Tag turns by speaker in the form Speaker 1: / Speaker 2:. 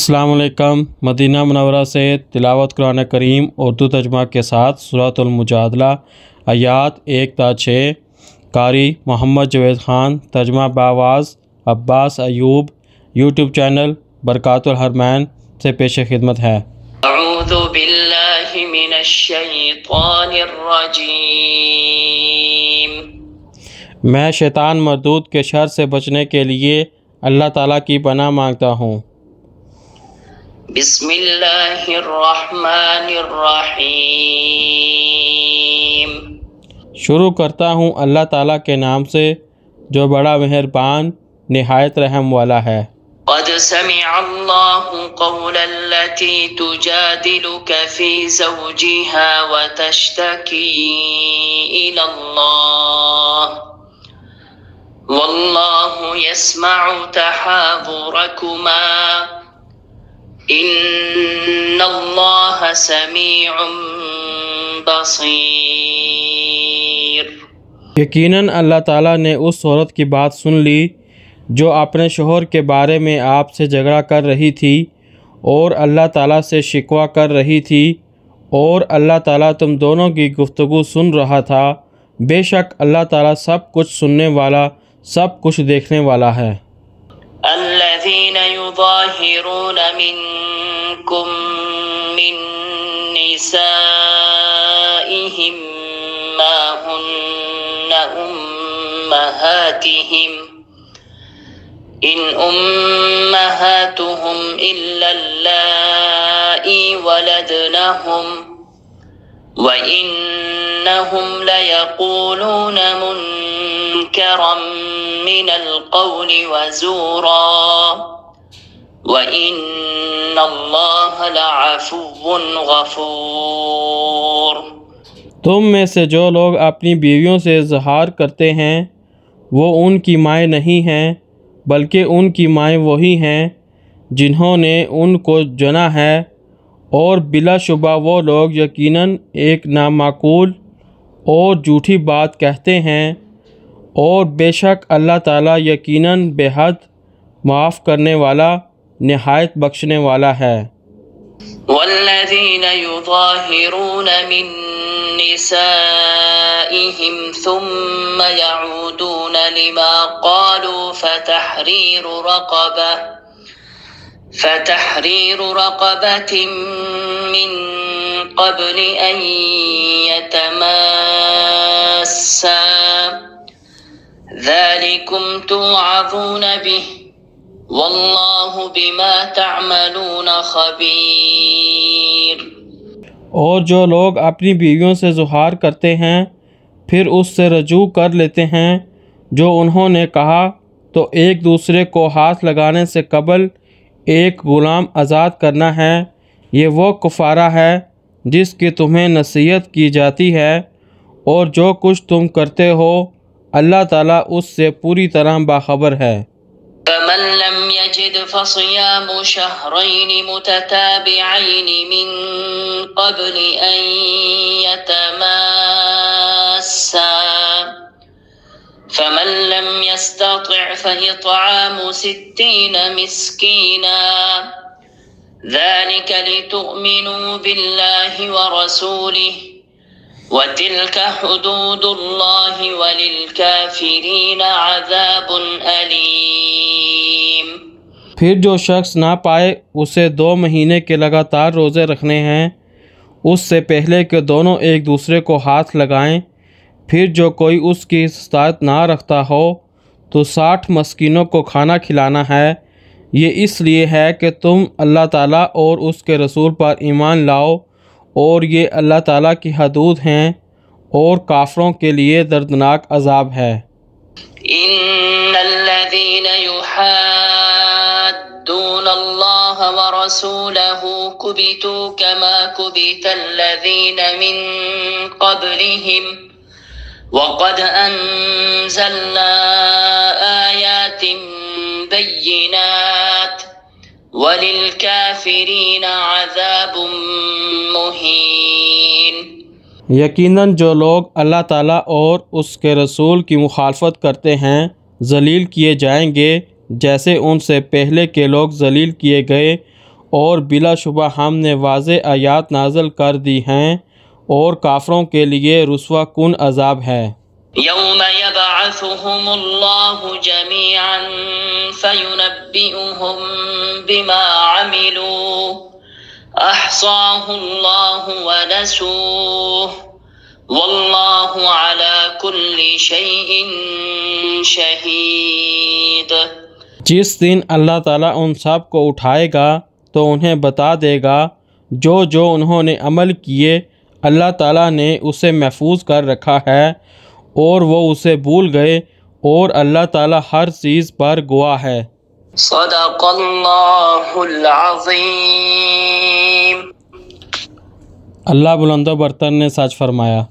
Speaker 1: السلام علیکم۔ مدینہ منورہ سے تلاوت قرآن کریم اردو ترجمہ کے ساتھ سورۃ المجادلہ آیات 1 تا 6۔ قاری محمد جاوید خان، ترجمہ بآواز عباس ایوب۔ یوٹیوب چینل برکات الحرمین سے پیش خدمت ہے۔
Speaker 2: اعوذ باللہ من الشیطان الرجیم۔
Speaker 1: میں شیطان مردود کے شر سے بچنے کے لیے اللہ تعالیٰ کی پناہ مانگتا ہوں۔
Speaker 2: بسم اللہ الرحمن الرحیم۔
Speaker 1: شروع کرتا ہوں اللہ تعالیٰ کے نام سے جو بڑا مہربان نہایت رحم والا ہے۔
Speaker 2: قد سمع اللہ قول التي تجادلك في زوجها وتشتكي إلى الله والله يسمع تحاوركما ان اللہ سمیع بصیر۔
Speaker 1: یقیناً اللہ تعالیٰ نے اس عورت کی بات سن لی جو اپنے شوہر کے بارے میں آپ سے جھگڑا کر رہی تھی اور اللہ تعالیٰ سے شکوہ کر رہی تھی، اور اللہ تعالیٰ تم دونوں کی گفتگو سن رہا تھا۔ بے شک اللہ تعالیٰ سب کچھ سننے والا، سب کچھ دیکھنے والا ہے۔
Speaker 2: الذين يظاهرون منكم من نسائهم ما هن أمهاتهم إن أمهاتهم إلا اللائي ولدنهم وَإِنَّهُمْ لَيَقُولُونَ مُنكَرًا مِنَ الْقَوْلِ وَزُورًا وَإِنَّ اللَّهَ لَعَفُوٌّ غَفُورٌ۔
Speaker 1: تم میں سے جو لوگ اپنی بیویوں سے اظہار کرتے ہیں وہ ان کی مائیں نہیں ہیں، بلکہ ان کی مائیں وہی ہیں جنہوں نے ان کو جنا ہے، اور بلا شبہ وہ لوگ یقیناً ایک نامعقول اور جھوٹی بات کہتے ہیں، اور بے شک اللہ تعالیٰ یقیناً بے حد معاف کرنے والا، نہایت بخشنے والا ہے۔
Speaker 2: والذین یظاہرون من نسائهم ثم يعودون لما قالوا فتحرير رقبة من قبل أن يتماسا ذلكم توعظون به والله بما تعملون خبير۔
Speaker 1: اور جو لوگ اپنی بیویوں سے زہار کرتے ہیں پھر اس سے رجوع کر لیتے ہیں جو انہوں نے کہا، تو ایک دوسرے کو ہاتھ لگانے سے قبل ایک غلام آزاد کرنا ہے، یہ وہ کفارہ ہے جس کی تمہیں نصیحت کی جاتی ہے، اور جو کچھ تم کرتے ہو اللہ تعالیٰ اس سے پوری طرح باخبر ہے۔
Speaker 2: فمن لم يجد فصيام شهرين متتابعين من قبل أن يتماسا فمن لم يستطع فإطعام 60 مسكينا ذلك لتؤمنوا بالله ورسوله وتلك حدود الله وللكافرين عذاب أليم۔
Speaker 1: پھر جو شخص نہ پائے اسے 2 مہینے کے لگاتار روزے رکھنے ہیں، اس سے پہلے کہ دونوں ایک دوسرے کو ہاتھ لگائیں۔ پھر جو کوئی اس کی استطاعت نہ رکھتا ہو تو 60 مسکینوں کو کھانا کھلانا ہے۔ یہ اس لیے ہے کہ تم اللہ تعالیٰ اور اس کے رسول پر ایمان لاؤ، اور یہ اللہ تعالیٰ کی حدود ہیں، اور کافروں کے لیے دردناک عذاب ہے۔
Speaker 2: ان الذين يحادون الله ورسوله كبتوا كما كبت الذين من قبلهم وقد انزلنا آيات بينات وَلِلْكَافِرِينَ عَذَابٌ مُّهِينٌ۔
Speaker 1: یقیناً جو لوگ اللہ تعالیٰ اور اس کے رسول کی مخالفت کرتے ہیں ذلیل کیے جائیں گے، جیسے ان سے پہلے کے لوگ ذلیل کیے گئے، اور بلا شبہ ہم نے واضح آیات نازل کر دی ہیں اور کافروں کے لیے رسوا کن عذاب ہے۔
Speaker 2: يوم يبعثهم الله جميعا فينبئهم بما عملوا أحصاه الله ونسوه والله على كل شيء شهيد۔
Speaker 1: جس دن اللہ تعالیٰ ان سب کو اٹھائے گا تو انہیں بتا دے گا جو انہوں نے عمل کیے اللہ تعالیٰ نے اسے محفوظ کر رکھا ہے اور وہ اسے بھول گئے اور اللہ تعالیٰ ہر چیز پر گواہ ہے۔
Speaker 2: صدق اللہ العظیم۔
Speaker 1: اللہ بلند و برتر نے سچ فرمایا۔